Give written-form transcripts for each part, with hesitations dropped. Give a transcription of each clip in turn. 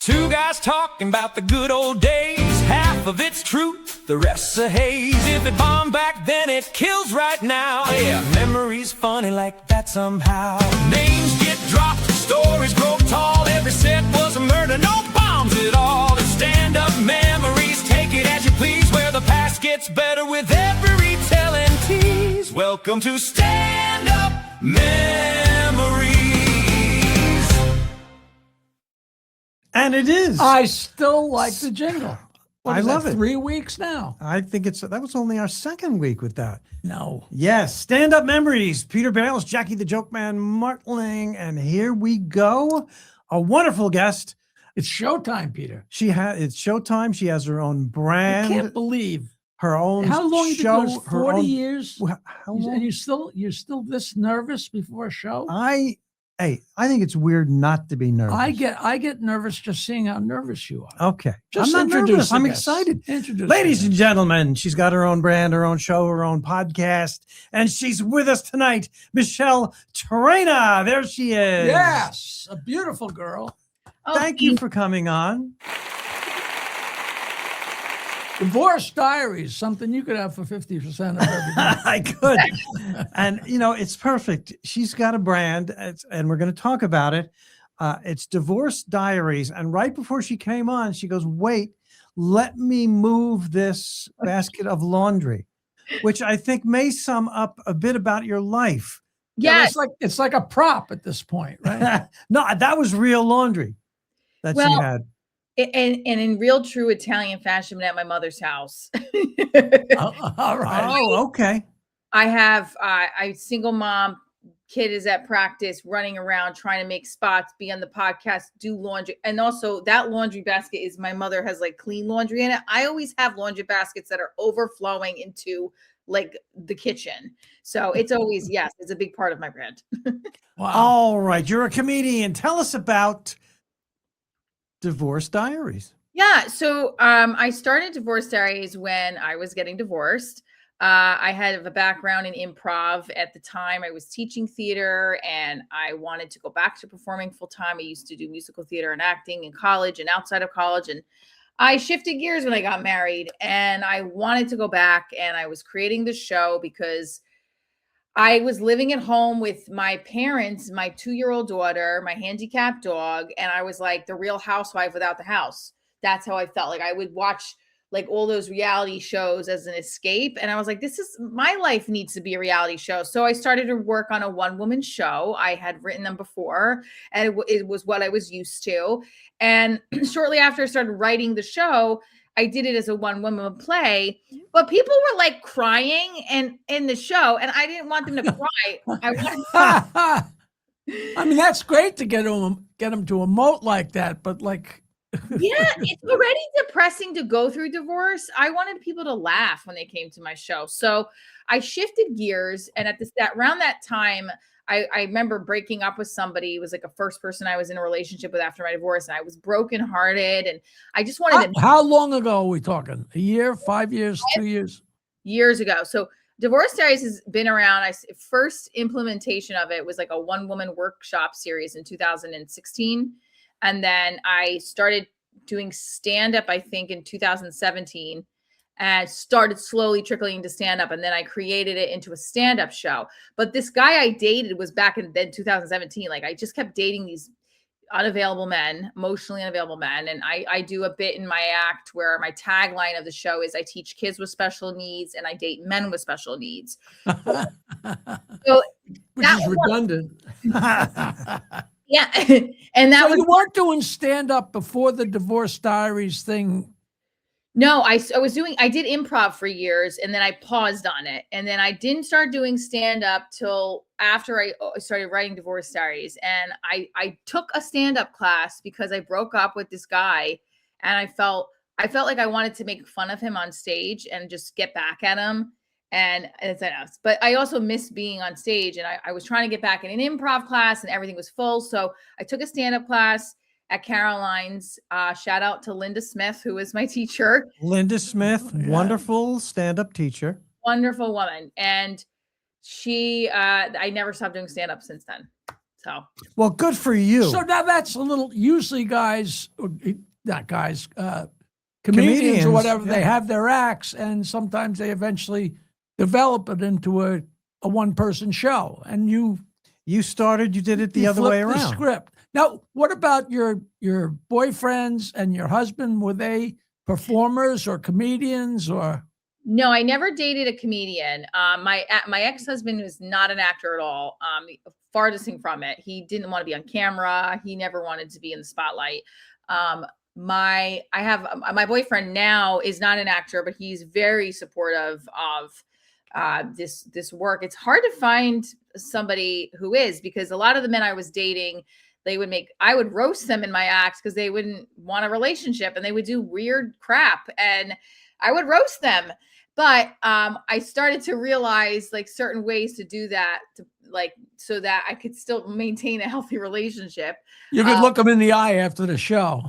Two guys talking about the good old days. Half of it's truth, the rest's a haze. If it bombed back then, it kills right now. Yeah, memories funny like that somehow. Names get dropped, stories grow tall. Every set was a murder, no bombs at all. The stand-up memories, take it as you please. Where the past gets better with every telling tease. Welcome to Stand-Up Memories. And it is. I still like the jingle. I love it. 3 weeks now. I think that was only our second week with that. No. Yes, Stand-Up Memories. Peter Bales, Jackie the Joke Man, Martling, and here we go. A wonderful guest. It's showtime, Peter. It's showtime. She has her own brand. I can't believe her own how long you show. been doing this? 40 years. How long? And you're still this nervous before a show? I think it's weird not to be nervous. I get nervous just seeing how nervous you are. Okay. Just I'm not nervous. I'm excited. Ladies and gentlemen, she's got her own brand, her own show, her own podcast, and she's with us tonight, Michele Traina. There she is. Yes, a beautiful girl. Thank you for coming on. Divorce Diaries, something you could have for 50% of everything. I could. And, it's perfect. She's got a brand, and we're going to talk about it. It's Divorce Diaries. And right before she came on, she goes, wait, let me move this basket of laundry, which I think may sum up a bit about your life. Yeah, it's like a prop at this point, right? No, that was real laundry that she had. And in real true Italian fashion, at my mother's house. All right. Oh, okay. I have a single mom, kid is at practice, running around trying to make spots, be on the podcast, do laundry. And also that laundry basket is my mother has like clean laundry in it. I always have laundry baskets that are overflowing into like the kitchen. So it's always, yes, it's a big part of my brand. Wow. All right. You're a comedian. Tell us about Divorce Diaries. Yeah. So I started Divorce Diaries when I was getting divorced. I had a background in improv at the time. I was teaching theater and I wanted to go back to performing full time. I used to do musical theater and acting in college and outside of college. And I shifted gears when I got married and I wanted to go back, and I was creating the show because I was living at home with my parents, my 2-year-old daughter, my handicapped dog, and I was like the Real Housewife without the house. That's how I felt. Like I would watch like all those reality shows as an escape. And I was like, my life needs to be a reality show. So I started to work on a one-woman show. I had written them before, and it was what I was used to. And shortly after I started writing the show, I did it as a one-woman play, but people were like crying and in the show, and I didn't want them to cry. I mean, that's great to get them to emote like that, but like, yeah, it's already depressing to go through divorce. I wanted people to laugh when they came to my show, so I shifted gears. And around that time, I remember breaking up with somebody. It was like a first person I was in a relationship with after my divorce, and I was brokenhearted, and I just wanted to. How long ago are we talking? A year, 5 years, 2 years? Years ago. So Divorce Diaries has been around. First implementation of it was like a one-woman workshop series in 2016. And then I started doing stand-up, I think, in 2017. And started slowly trickling into stand-up. And then I created it into a stand-up show. But this guy I dated was back in 2017. Like I just kept dating these unavailable men, emotionally unavailable men. And I do a bit in my act where my tagline of the show is I teach kids with special needs and I date men with special needs. So which is redundant. Yeah. And that so you weren't doing stand-up before the Divorce Diaries thing. No, I did improv for years and then I paused on it. And then I didn't start doing stand-up till after I started writing Divorce Diaries. And I took a stand-up class because I broke up with this guy and I felt like I wanted to make fun of him on stage and just get back at him. And it's enough. But I also missed being on stage, and I was trying to get back in an improv class and everything was full. So I took a stand-up class at Caroline's. Shout out to Linda Smith, who is my teacher. Linda Smith, wonderful stand-up teacher. Wonderful woman. And she, I never stopped doing stand-up since then. So Well, good for you. So now that's a little, usually guys, or not guys, comedians or whatever, they have their acts, and sometimes they eventually develop it into a one-person show. And you did it the other way flipped the around. script. Now, what about your boyfriends and your husband? Were they performers or comedians or? no, I never dated a comedian. My ex-husband was not an actor at all. Farthest thing from it. He didn't want to be on camera. He never wanted to be in the spotlight. My boyfriend now is not an actor, but he's very supportive of this work. It's hard to find somebody who is, because a lot of the men I was dating, I would roast them in my acts because they wouldn't want a relationship and they would do weird crap and I would roast them. But I started to realize like certain ways to do that, so that I could still maintain a healthy relationship. You could look them in the eye after the show.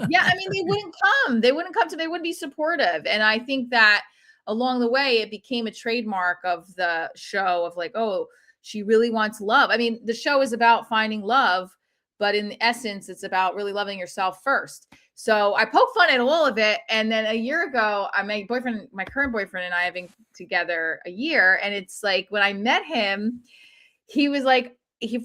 Yeah, I mean, they wouldn't be supportive. And I think that along the way, it became a trademark of the show of like, oh, she really wants love. I mean, the show is about finding love, but in essence, it's about really loving yourself first. So I poke fun at all of it. And then a year ago, my current boyfriend and I have been together a year. And it's like, when I met him, he was like,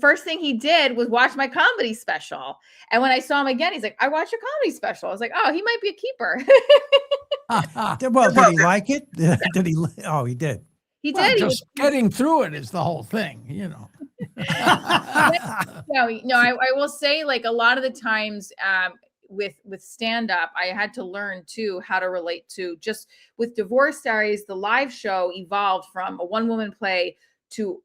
first thing he did was watch my comedy special. And when I saw him again, he's like, I watched your comedy special. I was like, oh, he might be a keeper. Well, did he like it? Did he? Oh, he did. He Well, did. just getting through it is the whole thing, you know. No, I will say, like, a lot of the times with stand-up, I had to learn too how to relate to, just with Divorce Diaries, the live show evolved from a one-woman play to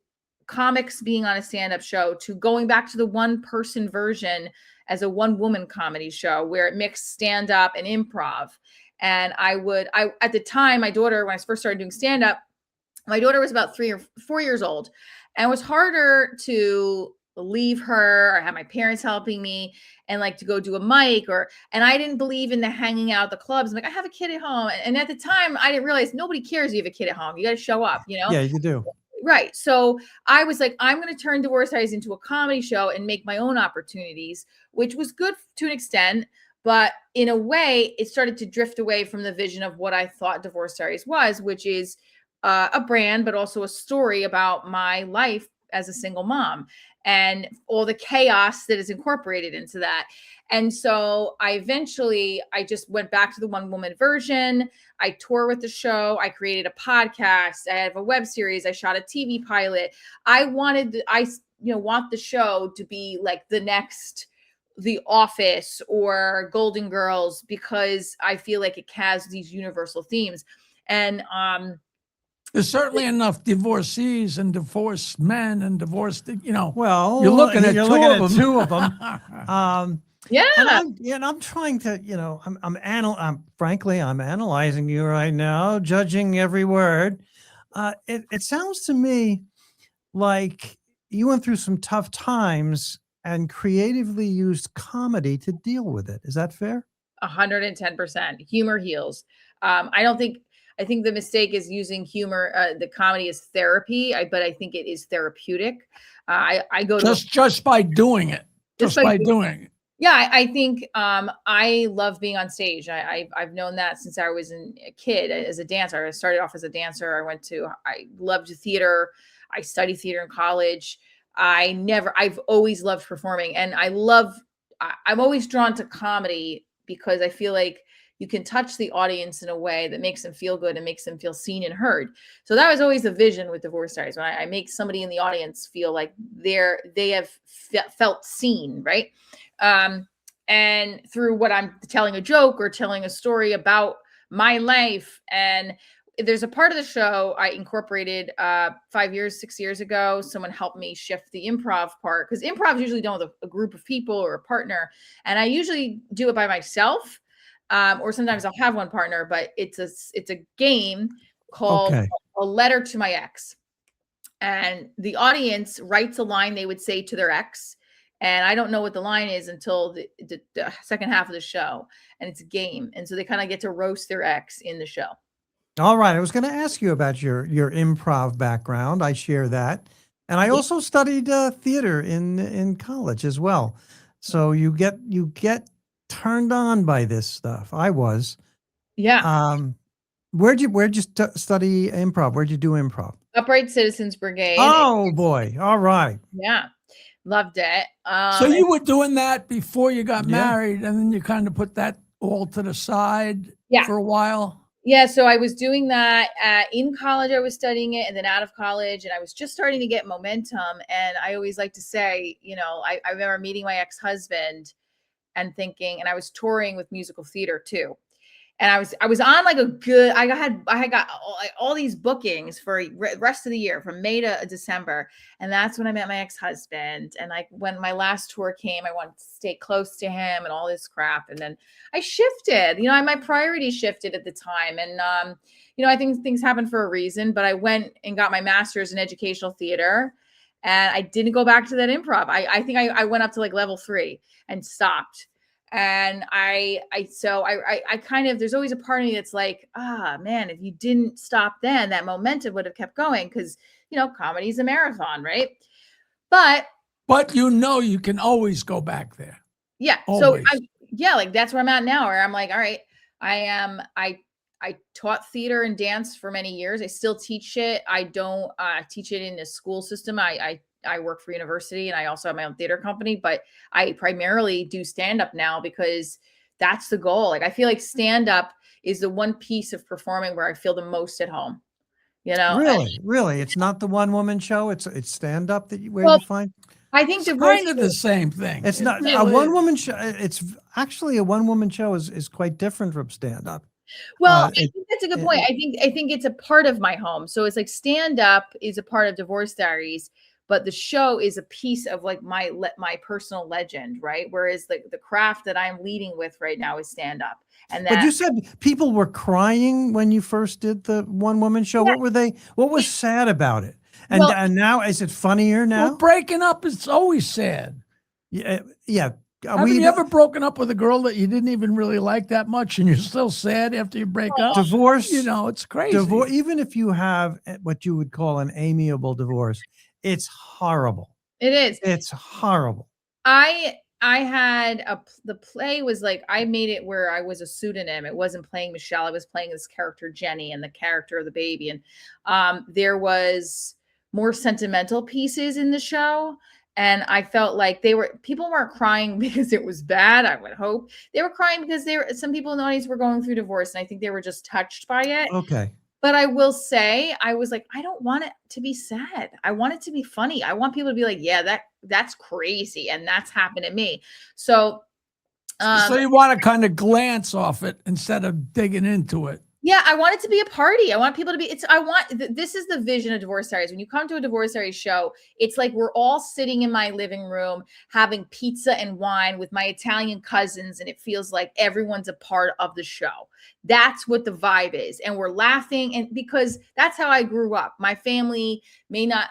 comics being on a stand-up show to going back to the one-person version as a one-woman comedy show where it mixed stand-up and improv. And I at the time, my daughter, when I first started doing stand-up, my daughter was about 3 or 4 years old, and it was harder to leave her or have my parents helping me and like to go do a mic and I didn't believe in the hanging out at the clubs. I'm like, I have a kid at home. And at the time I didn't realize nobody cares you have a kid at home. You got to show up, you know? Yeah, you do. Right. So I was like, I'm going to turn Divorce Diaries into a comedy show and make my own opportunities, which was good to an extent. But in a way, it started to drift away from the vision of what I thought Divorce Diaries was, which is a brand, but also a story about my life as a single mom and all the chaos that is incorporated into that. And so I just went back to the one woman version. I tour with the show. I created a podcast. I have a web series. I shot a TV pilot. I want the show to be like the next The Office or Golden Girls, because I feel like it has these universal themes. And there's certainly enough divorcees and divorced men and divorced, you know. Well, you're looking at two of them. yeah. And I'm trying to, you know, frankly, I'm analyzing you right now, judging every word. It sounds to me like you went through some tough times and creatively used comedy to deal with it. Is that fair? 110%. Humor heals. I think the mistake is using humor, the comedy as therapy, but I think it is therapeutic. I go just by doing it. Just by doing it. Yeah, I think I love being on stage. I've known that since I was a kid as a dancer. I started off as a dancer. I loved theater. I studied theater in college. I've always loved performing, and I'm always drawn to comedy because I feel like you can touch the audience in a way that makes them feel good and makes them feel seen and heard. So that was always the vision with Divorce Diaries, when I make somebody in the audience feel like they have felt seen, right? And through what I'm telling a joke or telling a story about my life. And there's a part of the show I incorporated 6 years ago. Someone helped me shift the improv part, because improv is usually done with a group of people or a partner. And I usually do it by myself. Or sometimes I'll have one partner, but it's a game called A Letter to My Ex. And the audience writes a line they would say to their ex. And I don't know what the line is until the second half of the show. And it's a game. And so they kind of get to roast their ex in the show. All right. I was going to ask you about your improv background. I share that. And I also studied theater in college as well. So you get turned on by this stuff. I was. Yeah. Where'd you study improv? Where'd you do improv? Upright Citizens Brigade. Oh boy. All right. Yeah. Loved it. So you were doing that before you got Yeah. married, and then you kind of put that all to the side Yeah. for a while. Yeah, so I was doing that in college. I was studying it, and then out of college, and I was just starting to get momentum. And I always like to say, I remember meeting my ex-husband and thinking, and I was touring with musical theater too. And I was on like I had got all these bookings for rest of the year from May to December. And that's when I met my ex-husband. And like when my last tour came, I wanted to stay close to him and all this crap. And then I shifted, my priorities shifted at the time. And, I think things happen for a reason, but I went and got my master's in educational theater, and I didn't go back to that improv. I think I went up to like level 3 and stopped. And I kind of, there's always a part of me that's like, man, if you didn't stop then, that momentum would have kept going, because, comedy's a marathon, right? But you can always go back there. Yeah. Always. So like that's where I'm at now, where I'm like, all right, I taught theater and dance for many years. I still teach it. I don't teach it in the school system. I work for university, and I also have my own theater company, but I primarily do stand-up now because that's the goal. Like, I feel like stand-up is the one piece of performing where I feel the most at home, Really, it's not the one-woman show. It's stand-up you find. I think it's kind of the same thing. It's not a one-woman show. It's actually a one-woman show is quite different from stand-up. Well, I think that's a good point. I think it's a part of my home. So it's like stand-up is a part of Divorce Diaries, but the show is a piece of like my personal legend, right? Whereas the craft that I'm leading with right now is stand-up. But you said people were crying when you first did the one-woman show. Yeah. What was sad about it? And now, is it funnier now? Well, breaking up is always sad. Yeah. Have you ever broken up with a girl that you didn't even really like that much, and you're still sad after you break up? Divorce. It's crazy. Even if you have what you would call an amiable divorce, it's horrible. It is. It's horrible. I had the play was like, I made it where I was a pseudonym. It wasn't playing Michelle. I was playing this character Jenny and the character of the baby. And there was more sentimental pieces in the show. And I felt like people weren't crying because it was bad. I would hope they were crying because some people in the audience were going through divorce. And I think they were just touched by it. Okay. But I will say, I was like, I don't want it to be sad. I want it to be funny. I want people to be like, yeah, that's crazy. And that's happened to me. So you want to kind of glance off it instead of digging into it. Yeah, I want it to be a party. I want people to be, this is the vision of Divorce Diaries. When you come to a Divorce Diaries show, it's like we're all sitting in my living room having pizza and wine with my Italian cousins, and it feels like everyone's a part of the show. That's what the vibe is. And we're laughing, and because that's how I grew up. My family may not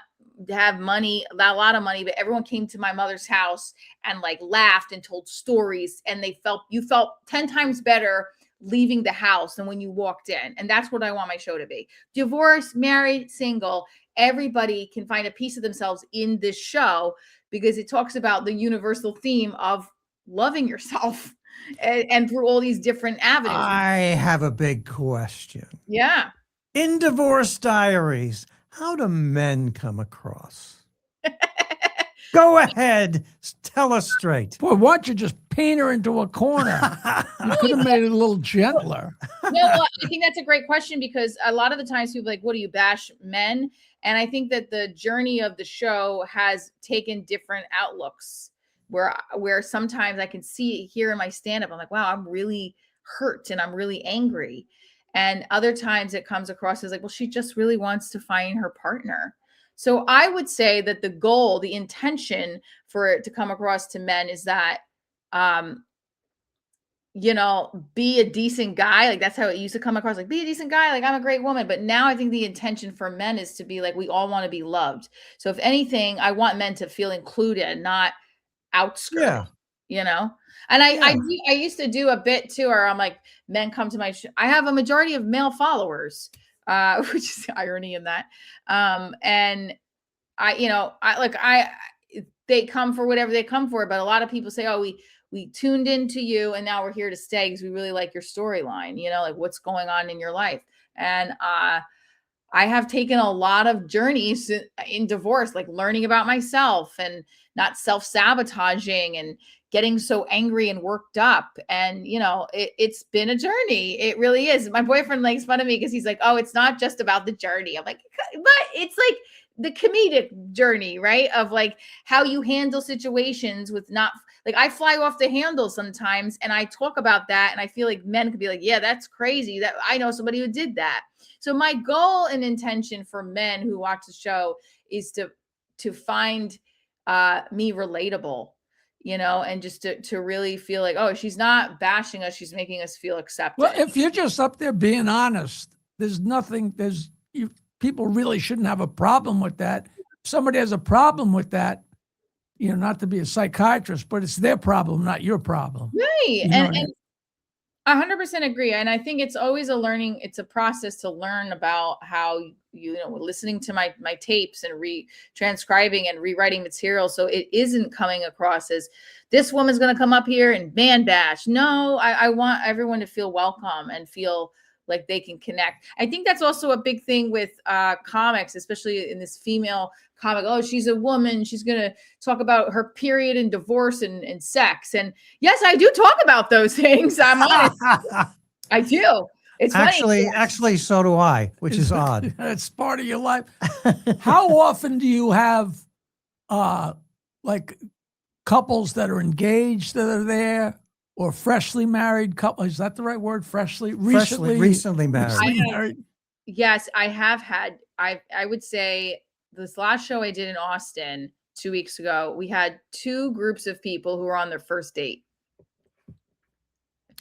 have money, a lot of money, but everyone came to my mother's house and like laughed and told stories, and you felt 10 times better leaving the house than when you walked in. And that's what I want my show to be. Divorced, married, single, everybody can find a piece of themselves in this show, because it talks about the universal theme of loving yourself and through all these different avenues. I have a big question. Yeah. In Divorce Diaries, how do men come across? Go ahead. Tell us straight. Boy, why don't you just paint her into a corner? You could have made it a little gentler. No, well, I think that's a great question, because a lot of the times people are like, what do you bash men? And I think that the journey of the show has taken different outlooks where sometimes I can see it here in my stand-up. I'm like, wow, I'm really hurt and I'm really angry. And other times it comes across as like, well, she just really wants to find her partner. So I would say that the goal, the intention for it to come across to men is that, be a decent guy. Like, that's how it used to come across, like, be a decent guy. Like, I'm a great woman. But now I think the intention for men is to be like, we all want to be loved. So if anything, I want men to feel included, not outskirted, And I used to do a bit too, where I'm like, men come to my show. I have a majority of male followers, which is the irony in that. And they come for whatever they come for, but a lot of people say, oh, we tuned into you and now we're here to stay because we really like your storyline, like what's going on in your life. And I have taken a lot of journeys in divorce, like learning about myself and not self-sabotaging and getting so angry and worked up. And, it's been a journey. It really is. My boyfriend makes fun of me because he's like, oh, it's not just about the journey. I'm like, but it's like the comedic journey, right? Of like how you handle situations with not like I fly off the handle sometimes. And I talk about that. And I feel like men could be like, yeah, that's crazy. That I know somebody who did that. So my goal and intention for men who watch the show is to find me relatable, and just to really feel like, oh, she's not bashing us. She's making us feel accepted. Well, if you're just up there being honest, people really shouldn't have a problem with that. If somebody has a problem with that, not to be a psychiatrist, but it's their problem, not your problem. Right. And 100% agree. And I think it's always it's a process to learn about how, listening to my tapes and transcribing and rewriting material. So it isn't coming across as this woman's going to come up here and man bash. No, I want everyone to feel welcome and feel like they can connect. I think that's also a big thing with comics, especially in this female comic. Oh, she's a woman. She's going to talk about her period and divorce and sex. And yes, I do talk about those things. I'm honest. I do. It's actually, funny. actually, so do I, which is odd. It's part of your life. How often do you have like couples that are engaged that are there? Or freshly married couple? Is that the right word? Recently married. Yes, I have had. I would say this last show I did in Austin 2 weeks ago, we had 2 groups of people who were on their first date.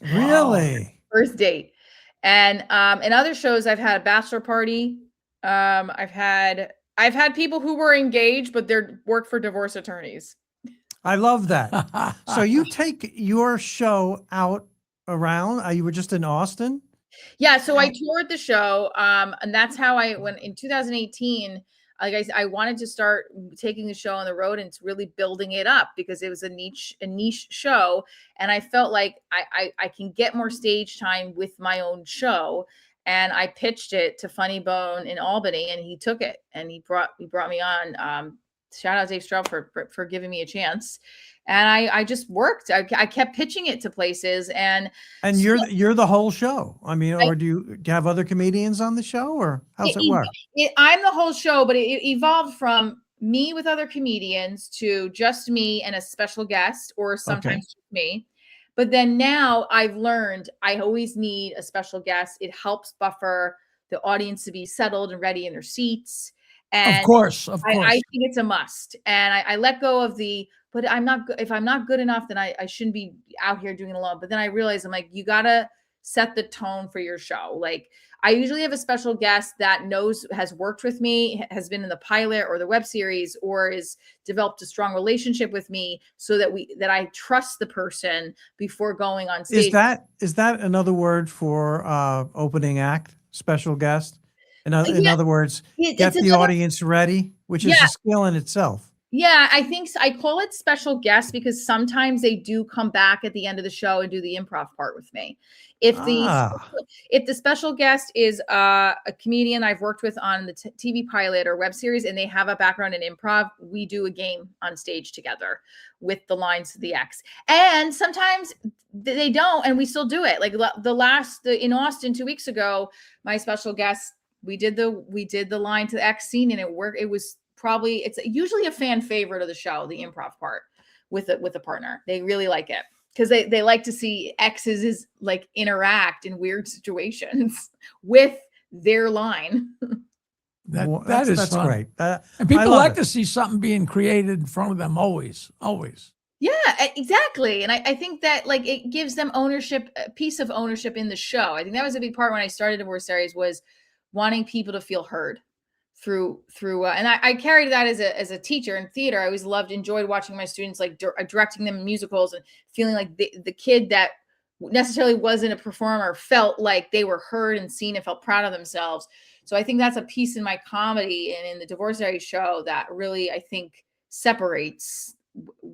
Really? First date. And in other shows, I've had a bachelor party. I've had people who were engaged, but they're work for divorce attorneys. I love that. So you take your show out around. You were just in Austin? Yeah. So I toured the show. And that's how I went in 2018. Like I wanted to start taking the show on the road and really building it up because it was a niche show. And I felt like I can get more stage time with my own show. And I pitched it to Funny Bone in Albany and he took it and he brought me on. Shout out Dave Stroud for giving me a chance. And I just worked. I kept pitching it to places and you're the whole show. I mean, or do you have other comedians on the show or how's it work? I'm the whole show, but it evolved from me with other comedians to just me and a special guest or sometimes just me. But then now I've learned I always need a special guest. It helps buffer the audience to be settled and ready in their seats. And of course. I think it's a must. And I let go of but if I'm not good enough, then I shouldn't be out here doing it alone. But then I realized I'm like, you got to set the tone for your show. Like I usually have a special guest that has worked with me, has been in the pilot or the web series, or has developed a strong relationship with me so that I trust the person before going on stage. Is that another word for opening act, special guest? In other words, get the audience ready, which is a skill in itself. Yeah, I think so. I call it special guest because sometimes they do come back at the end of the show and do the improv part with me. If the special guest is a comedian I've worked with on the TV pilot or web series and they have a background in improv, we do a game on stage together with the lines to the X. And sometimes they don't, and we still do it. Like in Austin 2 weeks ago, my special guest, we did the line to the X scene and it worked. It's usually a fan favorite of the show, the improv part with a partner. They really like it because they like to see X's like interact in weird situations with their line. That's fun. Great. And people like to see something being created in front of them always. Yeah, exactly. And I think that like it gives them ownership, a piece of ownership in the show. I think that was a big part when I started Divorce Diaries was wanting people to feel heard through and I carried that as a teacher in theater. I always enjoyed watching my students, like directing them in musicals and feeling like the kid that necessarily wasn't a performer felt like they were heard and seen and felt proud of themselves. So I think that's a piece in my comedy and in the Divorce Diaries show that really, I think, separates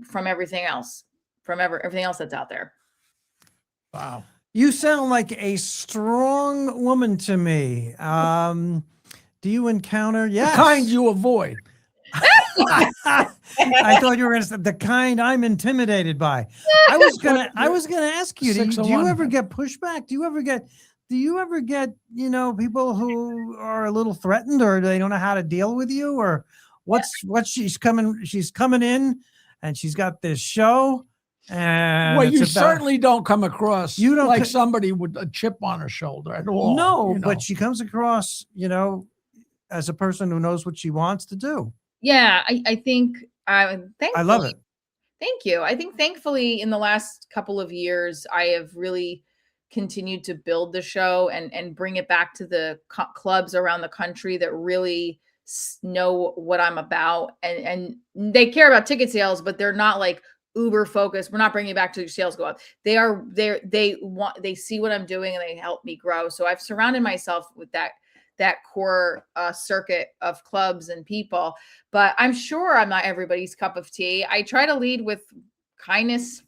from everything else, from everything else that's out there. Wow. You sound like a strong woman to me. Do you encounter? Yes. The kind you avoid. I thought you were going to say the kind I'm intimidated by. I was gonna ask you, do you ever get pushback? Do you ever get, people who are a little threatened, or they don't know how to deal with you, or what she's coming in and she's got this show. And well, you certainly don't come across like somebody with a chip on her shoulder at all. No, but she comes across, as a person who knows what she wants to do. Yeah, I think I love it. Thank you. I think thankfully in the last couple of years, I have really continued to build the show and bring it back to the clubs around the country that really know what I'm about. And they care about ticket sales, but they're not like uber focused. We're not bringing it back to sales go up. They see what I'm doing and they help me grow. So I've surrounded myself with that core circuit of clubs and people, but I'm sure I'm not everybody's cup of tea. I try to lead with kindness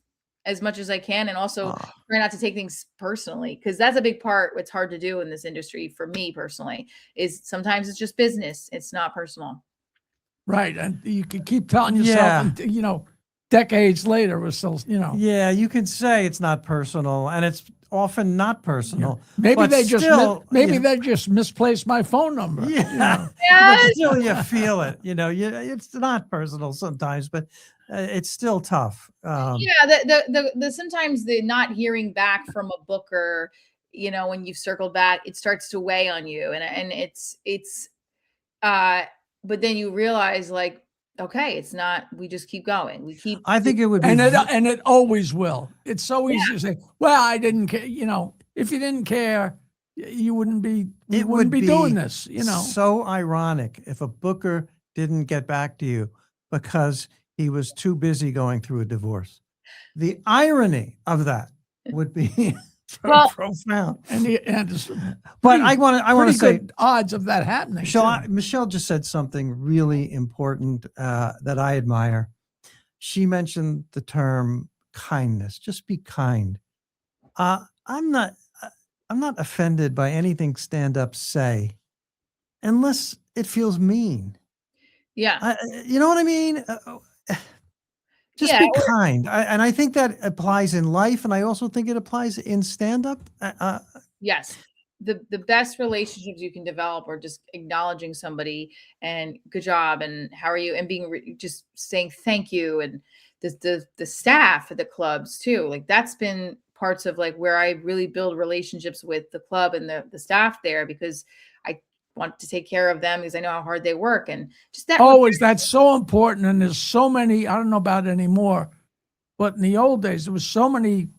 as much as I can, and also try not to take things personally, because that's a big part. What's hard to do in this industry for me personally is sometimes it's just business. It's not personal. Right. And you can keep telling yourself, decades later, we're still, Yeah, you can say it's not personal, and it's often not personal. Maybe they just misplaced my phone number. Yeah, but still you feel it. It's not personal sometimes, but it's still tough. The sometimes the not hearing back from a booker, when you've circled back, it starts to weigh on you, and it's but then you realize, like, okay, it's not, we just keep going. I think it would be. And it always will. It's so easy to say, well, I didn't care. If you didn't care, you wouldn't be doing this, So ironic if a booker didn't get back to you because he was too busy going through a divorce. The irony of that would be profound. But I want to say odds of that happening. Michele just said something really important that I admire. She mentioned the term kindness. Just be kind. I'm not offended by anything stand-up say, unless it feels mean. Yeah, you know what I mean. Just be kind. And I think that applies in life. And I also think it applies in stand-up. Yes. The best relationships you can develop are just acknowledging somebody and good job and how are you, and being just saying thank you. And the staff at the clubs too. Like that's been parts of like where I really build relationships with the club and the staff there, because I want to take care of them because I know how hard they work. And just that that's so important. And there's so many, I don't know about it anymore, but in the old days there was so many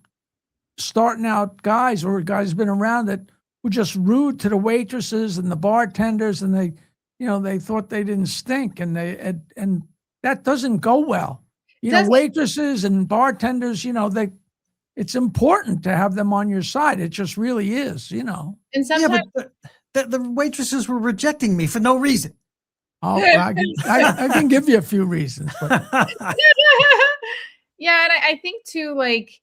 starting out guys or guys been around that were just rude to the waitresses and the bartenders, and they thought they didn't stink, and and that doesn't go well. Waitresses and bartenders, it's important to have them on your side. It just really is, And sometimes the waitresses were rejecting me for no reason. Oh, I can give you a few reasons. But. Yeah, and I think too, like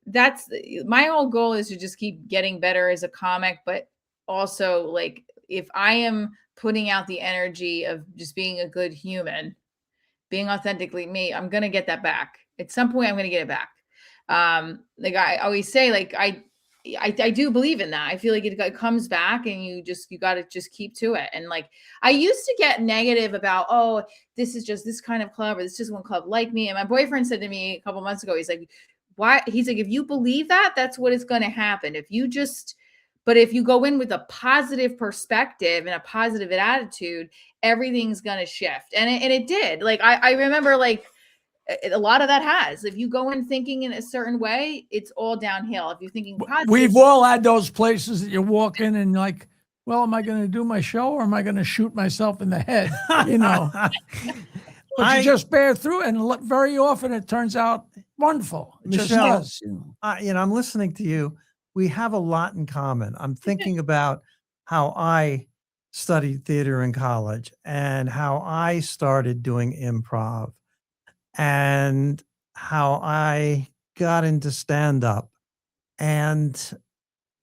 that's my whole goal is to just keep getting better as a comic, but also like if I am putting out the energy of just being a good human, being authentically me, I'm gonna get that back. At some point, I'm gonna get it back. Like I always say, like I do believe in that. I feel like it comes back, and you got to just keep to it. And like, I used to get negative about, oh, this is just this kind of club, or this is just one club like me. And my boyfriend said to me a couple months ago, he's like, why? He's like, if you believe that, that's what is going to happen. But if you go in with a positive perspective and a positive attitude, everything's going to shift. And it did. Like, I remember like, a lot of that has. If you go in thinking in a certain way, it's all downhill. If you're thinking positive, we've all had those places that you walk in and like, well, am I going to do my show or am I going to shoot myself in the head? But you just bear through it, and very often it turns out wonderful. It Michele, just does. I'm listening to you. We have a lot in common. I'm thinking about how I studied theater in college and how I started doing improv and how I got into stand up. And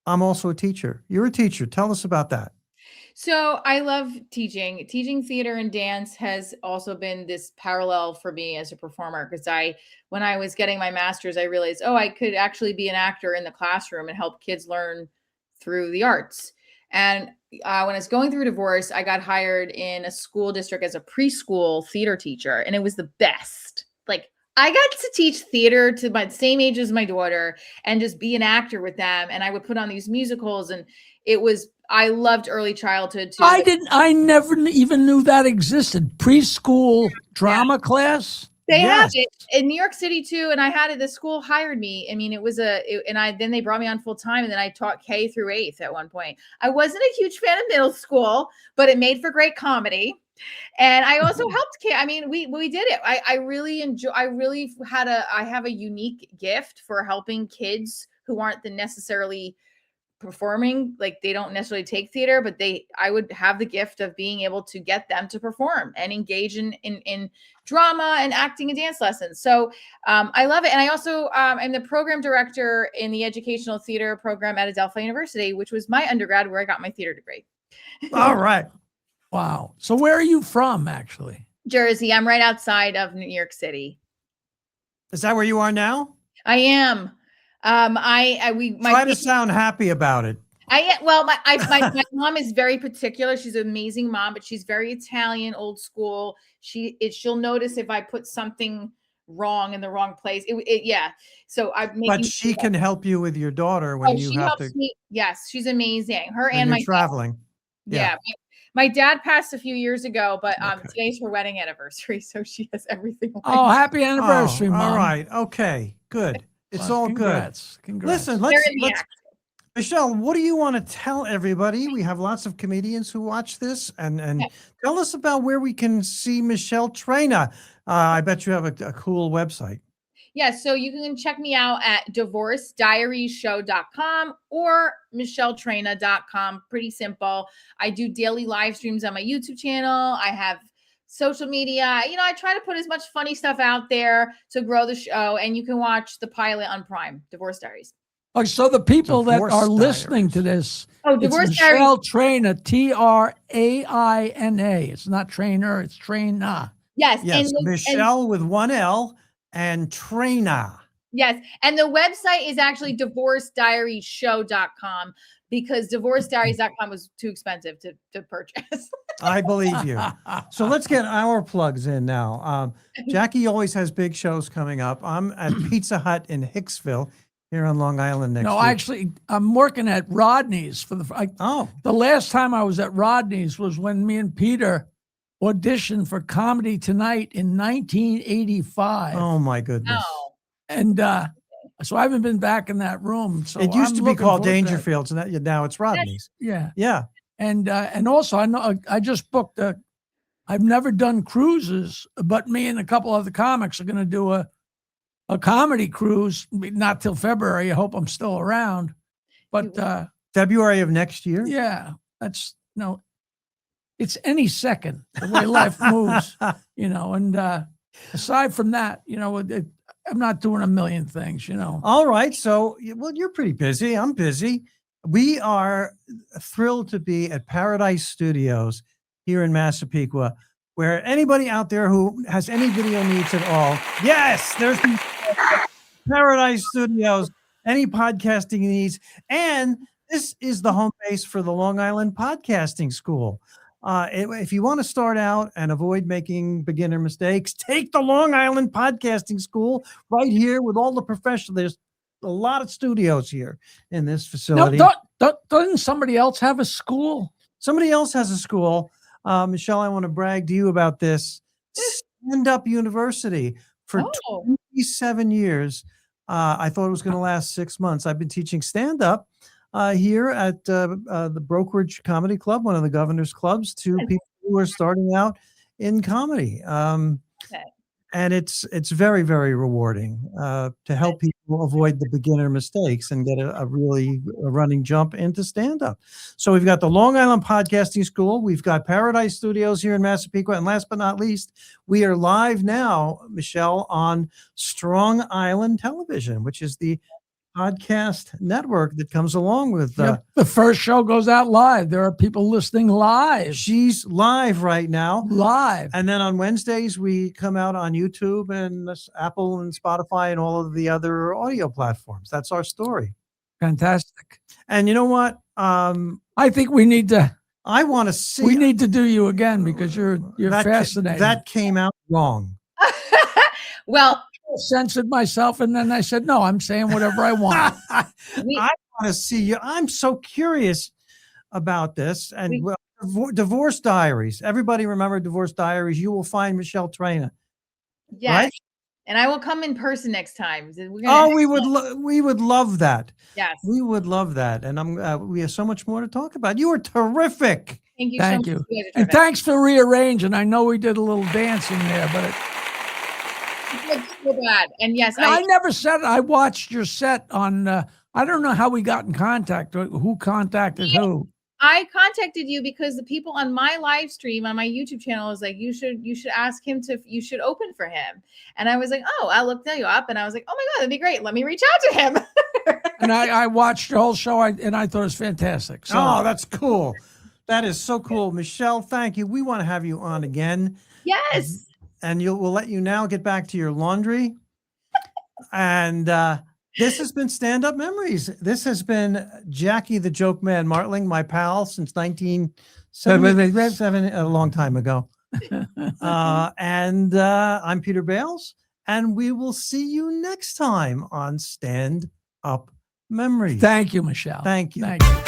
I'm also a teacher. You're a teacher. Tell us about that. So I love teaching. Teaching theater and dance has also been this parallel for me as a performer because when I was getting my master's, I realized, oh, I could actually be an actor in the classroom and help kids learn through the arts. And when I was going through divorce, I got hired in a school district as a preschool theater teacher, and it was the best. Like, I got to teach theater to my same age as my daughter and just be an actor with them. And I would put on these musicals, and I loved early childhood too. I never even knew that existed. Preschool drama class. They have it in New York City too, and I had it. The school hired me. I mean, then they brought me on full time, and then I taught K through 8th at one point. I wasn't a huge fan of middle school, but it made for great comedy. And I also helped kids. I mean, we did it. I really enjoy. I have a unique gift for helping kids who aren't necessarily performing, like they don't necessarily take theater, but I would have the gift of being able to get them to perform and engage in drama and acting and dance lessons. So I love it. And I also am the program director in the educational theater program at Adelphi University, which was my undergrad where I got my theater degree. All right. Wow. So where are you from, actually? Jersey. I'm right outside of New York City. Is that where you are now? I am. Try to sound happy about it. My mom is very particular. She's an amazing mom, but she's very Italian, old school. She'll notice if I put something wrong in the wrong place. So But she can help you with your daughter when you have to. Yes, she's amazing. Her and my traveling. Yeah. My dad passed a few years ago, but today's her wedding anniversary, so she has everything. Oh, happy anniversary, Mom. All right. Okay, good. It's all congrats. Good. Listen, let's Michele, what do you want to tell everybody? We have lots of comedians who watch this, and tell us about where we can see Michele Traina. I bet you have a cool website. Yes, so you can check me out at divorcediariesshow.com or michelletraina.com. Pretty simple. I do daily live streams on my YouTube channel. I have social media. I try to put as much funny stuff out there to grow the show, and you can watch the pilot on Prime, Divorce Diaries. Oh, so the people that are listening to this, Divorce Michele Traina, Traina. It's not trainer, it's Traina. Yes. Yes, Michele with one L and Traina. Yes. And the website is actually divorcediariesshow.com because divorcediaries.com was too expensive to purchase. I believe you. So let's get our plugs in now. Jackie always has big shows coming up. I'm at Pizza Hut in Hicksville here on Long Island next week. Actually, I'm working at Rodney's the last time I was at Rodney's was when me and Peter auditioned for Comedy Tonight in 1985. Oh my goodness. Oh. And so I haven't been back in that room. So it used to be called Dangerfields, and now it's Rodney's. Yeah. Yeah. And also I know I just booked I've never done cruises, but me and a couple other comics are going to do a comedy cruise, not till February. I hope I'm still around, but February of next year. Yeah, it's any second the way life moves, and aside from that, I'm not doing a million things, All right. So, you're pretty busy. I'm busy. We are thrilled to be at Paradise Studios here in Massapequa, where anybody out there who has any video needs at all. Yes, there's Paradise Studios, any podcasting needs. And this is the home base for the Long Island Podcasting School. If you want to start out and avoid making beginner mistakes, take the Long Island Podcasting School right here with all the professionals. There's a lot of studios here in this facility. No, doesn't somebody else have a school? Somebody else has a school. Michele, I want to brag to you about this. Stand Up University for 27 years. I thought it was going to last 6 months. I've been teaching stand-up here at the Brokerage Comedy Club, one of the governor's clubs, to people who are starting out in comedy. And it's very, very rewarding to help people avoid the beginner mistakes and get a really running jump into stand-up. So we've got the Long Island Podcasting School. We've got Paradise Studios here in Massapequa. And last but not least, we are live now, Michele, on Strong Island Television, which is the podcast network that comes along with the first show goes out live. There are people listening live. She's live right now. Live. And then on Wednesdays, we come out on YouTube and Apple and Spotify and all of the other audio platforms. That's our story. Fantastic. And you know what? I think we need to. I want to see. We need to do you again because you're fascinating. That came out wrong. Well, I censored myself, and then I said, "No, I'm saying whatever I want." I want to see you. I'm so curious about this. And Divorce Diaries. Everybody remember Divorce Diaries? You will find Michele Traina. Yes. Right? And I will come in person next time. We would love that. Yes. We would love that. And we have so much more to talk about. You were terrific. Thank you. Thank so you. much. You And thanks for rearranging. I know we did a little dancing there, but so bad. And yes, I never said it. I watched your set on. I don't know how we got in contact. Who contacted who? I contacted you because the people on my live stream on my YouTube channel was like, you should ask him you should open for him. And I was like, oh, I'll look you up. And I was like, oh my God, that'd be great. Let me reach out to him. And I watched your whole show and I thought it was fantastic. So, oh, that's cool. That is so cool. Michele, thank you. We want to have you on again. Yes. And we'll let you now get back to your laundry. And this has been Stand Up Memories. This has been Jackie the Joke Man Martling, my pal since 1977, a long time ago. And I'm Peter Bales, and we will see you next time on Stand Up Memories. Thank you, Michele. Thank you. Thank you.